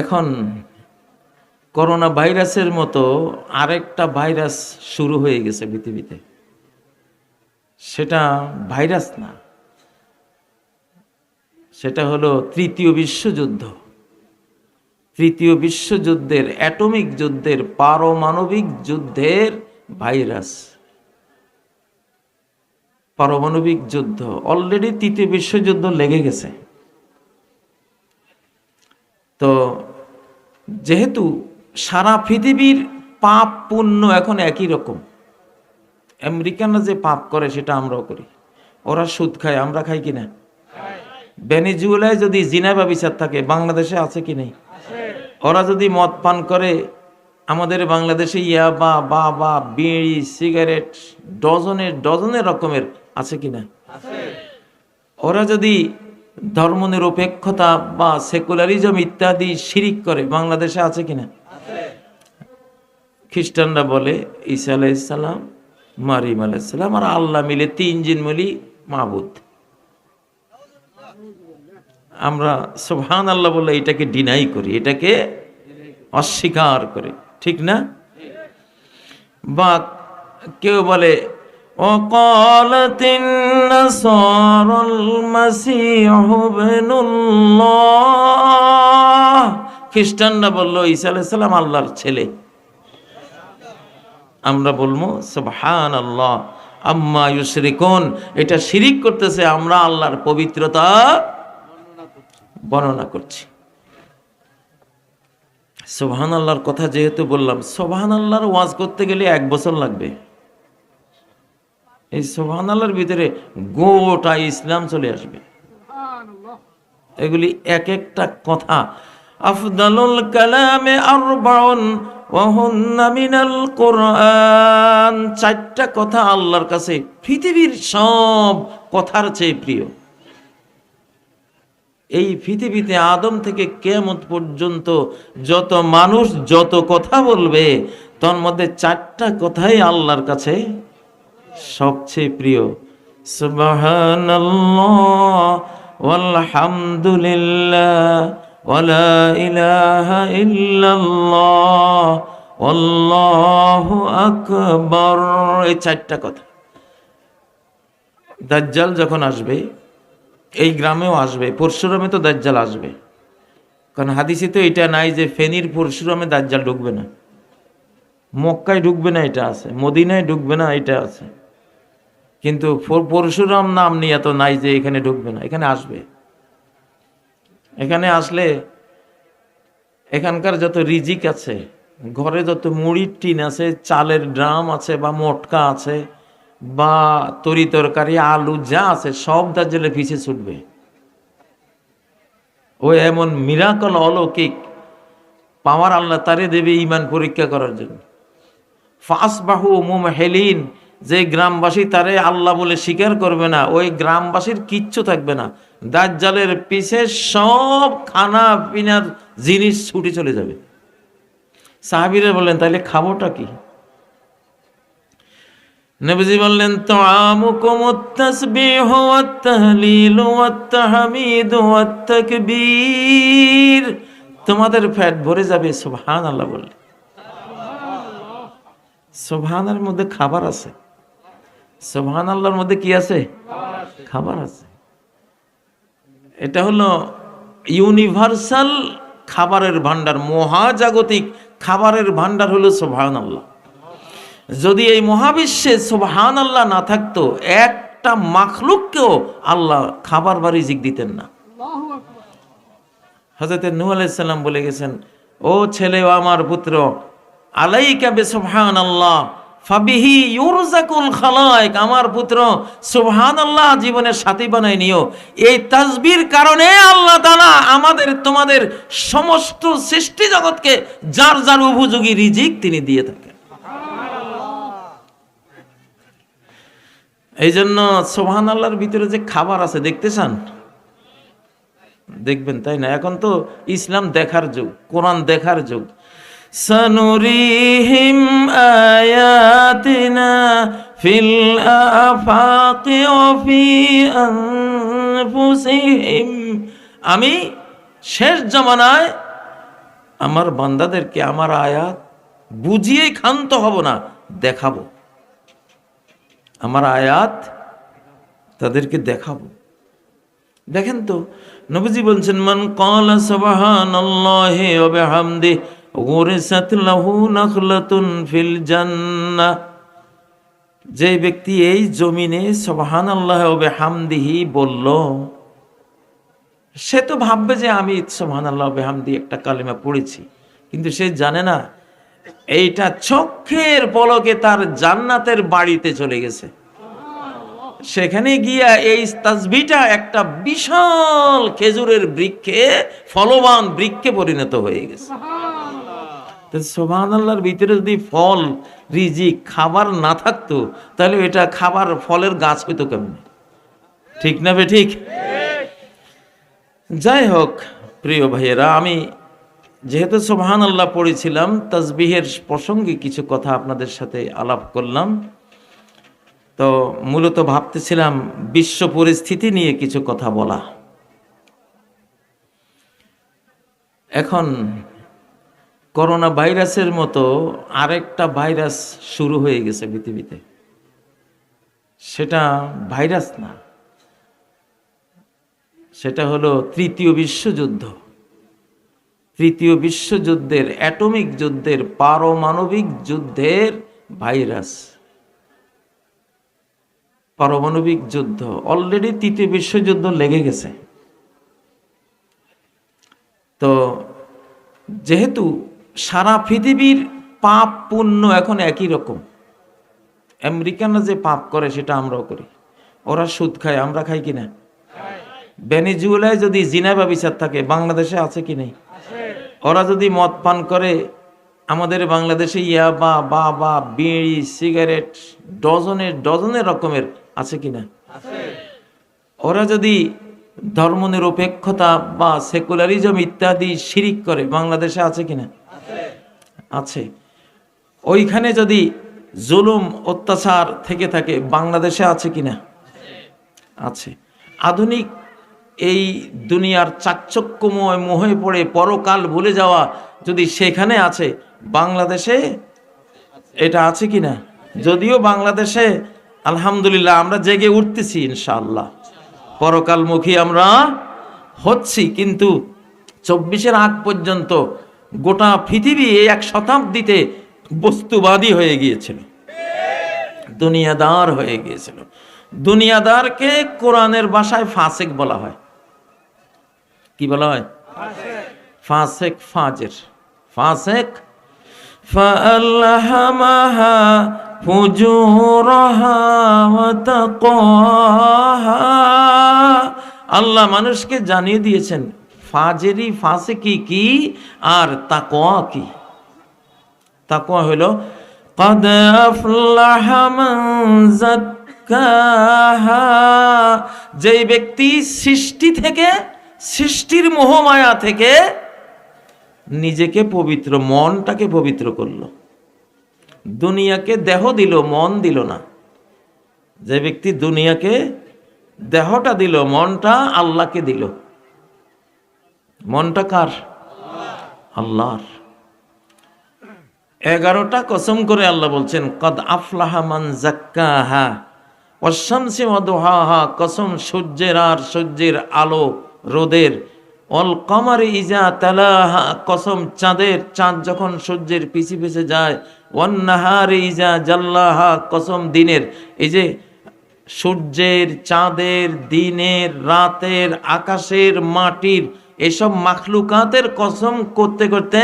এখন করোনা ভাইরাসের মতো আরেকটা ভাইরাস শুরু হয়ে গেছে পৃথিবীতে। সেটা ভাইরাস না, সেটা হলো তৃতীয় বিশ্বযুদ্ধ। তৃতীয় বিশ্বযুদ্ধের, অ্যাটমিক যুদ্ধের, পারমাণবিক যুদ্ধের ভাইরাস। পারমাণবিক যুদ্ধ অলরেডি তৃতীয় বিশ্বযুদ্ধ লেগে গেছে। তো যেহেতু সারা পৃথিবীর পাপ পুণ্য এখন একই রকম, আমেরিকানরা যে পাপ করে সেটা আমরাও করি। ওরা সুদ খায়, আমরা খাই কিনা? ভেনেজুয়েলায় যদি জিনা ব্যভিচার থাকে, বাংলাদেশে আছে কি নেই? ওরা যদি মদ পান করে, আমাদের বাংলাদেশে ইয়াবা, বাবা, বিড়ি, সিগারেট ডজনের রকমের আছে কিনা? ওরা যদি ধর্মনিরপেক্ষতা বা সেকুলারিজম ইত্যাদি শিরিক করে, বাংলাদেশে আছে কিনা? খ্রিস্টানরা বলে ঈসা আলাইহিস সালাম, মারিম আলাইহিস সালাম আর আল্লাহ মিলে তিনজন মিলি মাবুদ। আমরা সুবহানাল্লাহ বলে এটাকে ডিনাই করি, এটাকে অস্বীকার করি, ঠিক না? বা কেউ বলে ওয়াকালাতিন নাসারাল মাসীহু ইবনুল্লাহ, খ্রিস্টানরা বলল ঈসা আলাইহিস সালাম আল্লাহর ছেলে। আমরা বলবো সুবহানাল্লাহ আম্মা ইউশরিকুন, এটা শিরিক করতেছে, আমরা আল্লাহর পবিত্রতা বর্ণনা করছি। সুবহানাল্লাহর কথা যেহেতু বললাম, সুবহানাল্লাহর ওয়াজ করতে গেলে 1 বছর লাগবে। এই সুবহানাল্লাহর ভিতরে গোটা ইসলাম চলে আসবে। এগুলি এক একটা কথা। আফদালুল কালামে আরবাউন ওয়া হুন্না মিনাল কুরআন, 4টা কথা আল্লাহর কাছে পৃথিবীর সব কথার চেয়ে প্রিয়। এই পৃথিবীতে আদম থেকে কিয়ামত পর্যন্ত যত মানুষ যত কথা বলবে, তার মধ্যে 4টা কথাই আল্লাহর কাছে সবচেয়ে প্রিয়। সুবহানাল্লাহ ওয়ালহামদুলিল্লাহ ওয়ালা ইলাহা ইল্লাল্লাহ আল্লাহু আকবার, এই 4টা কথা। দাজ্জাল যখন আসবে, এই গ্রামেও আসবে, পরশুরামে তো দাজ্জাল আসবে। কারণ হাদিসে তো এটা নাই যে ফেনীর পরশুরামে দাজ্জাল ঢুকবে না, মক্কায় ঢুকবে না এটা আছে, মদিনায় ঢুকবে না এটা আছে। কিন্তু পরশুরাম নাম নিয়ে তো নাই যে এখানে ঢুকবে না, এখানে আসবে। এখানে আসলে এখানকার যত রিজিক আছে, ঘরে যত মুড়ির টিন আছে, চালের ড্রাম আছে বা মটকা আছে বা তরি তরকারি আলু যা আছে, সব দাজ্জালের পিছে ছুটবে। ও এমন মিরাকল অলৌকিক পাওয়ার আল্লাহ তারে দেবে ঈমান পরীক্ষা করার জন্য। ফাসবাহু মুমহিলিন, যে গ্রামবাসী তারে আল্লাহ বলে স্বীকার করবে না, ওই গ্রামবাসীর কিচ্ছু থাকবে না। দাজ্জালের পিছে সব খানা পিনার জিনিস ছুটে চলে যাবে। সাহাবীরা বললেন তাহলে খাবোটা কি? নবীজি বললেন তুআমুকুমুত তাসবিহু ওয়াত তাহলিলু ওয়াত তাহমিদু ওয়াত তাকবীর, তোমাদের পেট ভরে যাবে সুবহানাল্লাহ বললে। সুবহানার মধ্যে খাবার আছে, সুবহানাল্লাহর মধ্যে কি আছে? খাবার আছে। এটা হলো ইউনিভার্সাল খাবারের ভান্ডার, মহাজাগতিক খাবারের ভান্ডার হলো সুবহানাল্লাহ। যদি এই মহাবিশ্বে সুবহানাল্লাহ না থাকতো, একটা মাখলুককেও আল্লাহ খাবার বা রিজিক দিতেন না। হযরত নূহ আলাইহিস সালাম বলে গেছেন, ও ছেলে, ও আমার পুত্র, আলাইকা বিসুবহানাল্লাহ ফাবিহি ইউরযাকুল খালায়েক, আমার পুত্র সুবহানাল্লাহ জীবনের সাথী বানাই নিও। এই তাসবিহর কারণে আল্লাহ তাআলা আমাদের তোমাদের সমস্ত সৃষ্টি জগৎকে যার যার উপযোগী রিজিক তিনি দিয়ে থাকেন। এই জন্য সুবহানাল্লাহর ভিতরে যে খাবার আছে দেখতে চান, দেখবেন, তাই না? এখন তো ইসলাম দেখার যুগ, কোরআন দেখার যুগ। সানুরিহিম আয়াতিনা ফিল আফাকি ওয়া ফি আনফুসিহিম, আমি শেষ জামানায় আমার বান্দাদেরকে আমার আয়াত বুঝিয়েই ক্ষান্ত হব না, দেখাবো। আমার আয়াত তাদেরকে দেখাবো। দেখেন তো নবীজি বলছেন, মান ক্বালা সুবহানাল্লাহি ওয়া বিহামদিহি গুরিসাত লাহু নাখলাতুন ফিল জান্নাহ। যে ব্যক্তি এই জমিনে সুবহানাল্লাহি ওয়া বিহামদিহি বলল, সে তো ভাববে যে আমি সুবহানাল্লাহি ওয়া বিহামদিহি একটা কালিমা পড়েছি, কিন্তু সে জানে না এইটা চোখের পলকে তার জান্নাতের বাড়িতে চলে গেছে। সেখানে গিয়া এই তাসবিহটা একটা বিশাল খেজুরের বৃক্ষে, ফলবান বৃক্ষে পরিণত হয়ে গেছে। সুবহানাল্লাহর ভিতরে যদি ফল, রিজিক, খাবার না থাকতো, তাহলে এটা খাবার ফলের গাছ হইতো কেমনে? ঠিক না বে ঠিক? যাই হোক প্রিয় ভাইয়েরা, আমি যেহেতু সুবহানাল্লাহ পড়েছিলাম, তাসবিহের প্রসঙ্গে কিছু কথা আপনাদের সাথে আলাপ করলাম। তো মূলত ভাবতেছিলাম বিশ্ব পরিস্থিতি নিয়ে কিছু কথা বলা। এখন করোনা ভাইরাসের মতো আরেকটা ভাইরাস শুরু হয়ে গেছে পৃথিবীতে। সেটা ভাইরাস না, সেটা হলো তৃতীয় বিশ্বযুদ্ধ। তৃতীয় বিশ্বযুদ্ধের, অ্যাটমিক যুদ্ধের, পারমাণবিক যুদ্ধের ভাইরাস। পারমাণবিক যুদ্ধ অলরেডি তৃতীয় বিশ্বযুদ্ধ লেগে গেছে। তো যেহেতু সারা পৃথিবীর পাপ পুণ্য এখন একই রকম, আমেরিকানরা যে পাপ করে সেটা আমরাও করি। ওরা সুদ খায়, আমরা খাই কিনা? ভেনেজুয়েলায় যদি জিনা ব্যভিচার থাকে, বাংলাদেশে আছে কি নেই? ওরা যদি মদ পান করে, আমাদের বাংলাদেশে ইয়াবা, বাবা, বিড়ি, সিগারেট ডজনের রকমের আছে কিনা? ওরা যদি ধর্মনিরপেক্ষতা বা সেকুলারিজম ইত্যাদি শিরিক করে, বাংলাদেশে আছে কিনা? আছে। ওইখানে যদি জুলুম অত্যাচার থেকে থাকে, বাংলাদেশে আছে কিনা? আছে। আধুনিক এই দুনিয়ার চাকচক্যময় মোহে পড়ে পরকাল ভুলে যাওয়া যদি সেখানে আছে, বাংলাদেশে এটা আছে কিনা? যদিও বাংলাদেশে আলহামদুলিল্লাহ আমরা জেগে উঠতেছি, ইনশাআল্লাহ পরকালমুখী আমরা হচ্ছি, কিন্তু 24-এর আগ পর্যন্ত গোটা পৃথিবী এই এক শতাব্দীতে বস্তুবাদী হয়ে গিয়েছিল, দুনিয়াদার হয়ে গিয়েছিল। দুনিয়াদারকে কোরআনের ভাষায় ফাসেক বলা হয়। কি বলা হয়? ফাসেক, ফাজের। ফাসেক ফাআলহামাহা ফুজুরাহা ওয়া তাকওয়াহা। আল্লাহ মানুষকে জানিয়ে দিয়েছেন ফাজেরি, ফাসেকি কি আর তাকওয়া কি। তাকওয়া হলো ক্বাদ আফলাহা মান যাক্কাহা, যেই ব্যক্তি সৃষ্টি থেকে, সৃষ্টির মোহমায়া থেকে নিজেকে পবিত্র, মনটাকে পবিত্র করলো। দুনিয়াকে দেহ দিল, মন দিল না। যে ব্যক্তি দুনিয়াকে দেহটা দিল, মনটা আল্লাহকে দিল। মনটা কার? আল্লাহর। 11টা কসম করে আল্লাহ বলছেন, কদ আফলাহা মান যাক্কাহা ওয়াশ-শামসি ওয়া দুহাহা, কসম সূর্যের আর সূর্যের আলো রোদের, অল কমারি ইজা তালাহা, কসম চাঁদের, চাঁদ যখন সূর্যের পিছে পিছে যায়, ওয়ান নাহারি ইজা জাল্লাহা, কসম দিনের। এই যে সূর্যের, চাঁদের, দিনের, রাতের, আকাশের, মাটির, এসব মাখলুকাতের কসম করতে করতে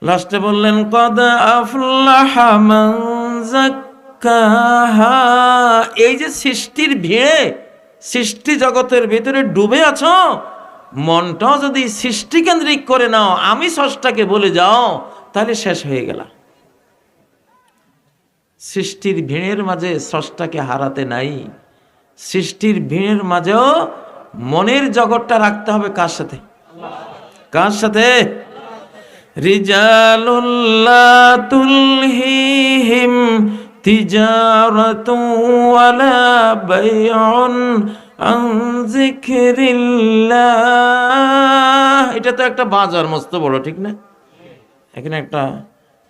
লাস্টে বললেন কদ আফলাহা মান যাক্কাহা। এই যে সৃষ্টির ভিড়ে, সৃষ্টি জগতের ভিতরে ডুবে আছো, মনটাও যদি সৃষ্টিকেন্দ্রিক করে নাও, আমি স্রষ্টাকে বলে যাও, তাহলে শেষ হয়ে গেল। সৃষ্টির ভিড়ের মাঝে স্রষ্টাকে হারাতে নাই। সৃষ্টির ভিড়ের মাঝেও মনের জগৎটা রাখতে হবে কার সাথে? কার সাথে? রিজালুল লা তুলহিহিম তিজারাতু ওয়ালা বাইউন আন যিকরিল্লাহ। এটা তো একটা বাজার মস্ত বড়, ঠিক না? এখানে একটা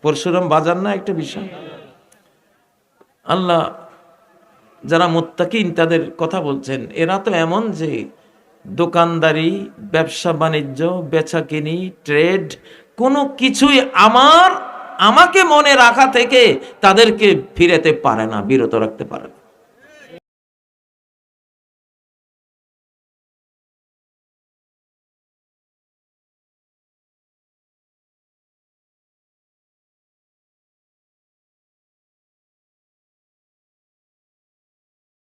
পরশুরাম বাজার না একটা বিষয়। আল্লাহ যারা মুত্তাকিন তাদের কথা বলছেন, এরা তো এমন যে দোকানদারি, ব্যবসা বাণিজ্য, বেচাকিনি, ট্রেড, কোনো কিছুই আমাকে মনে রাখা থেকে তাদেরকে ফিরাতে পারে না, বিরত রাখতে পারে না।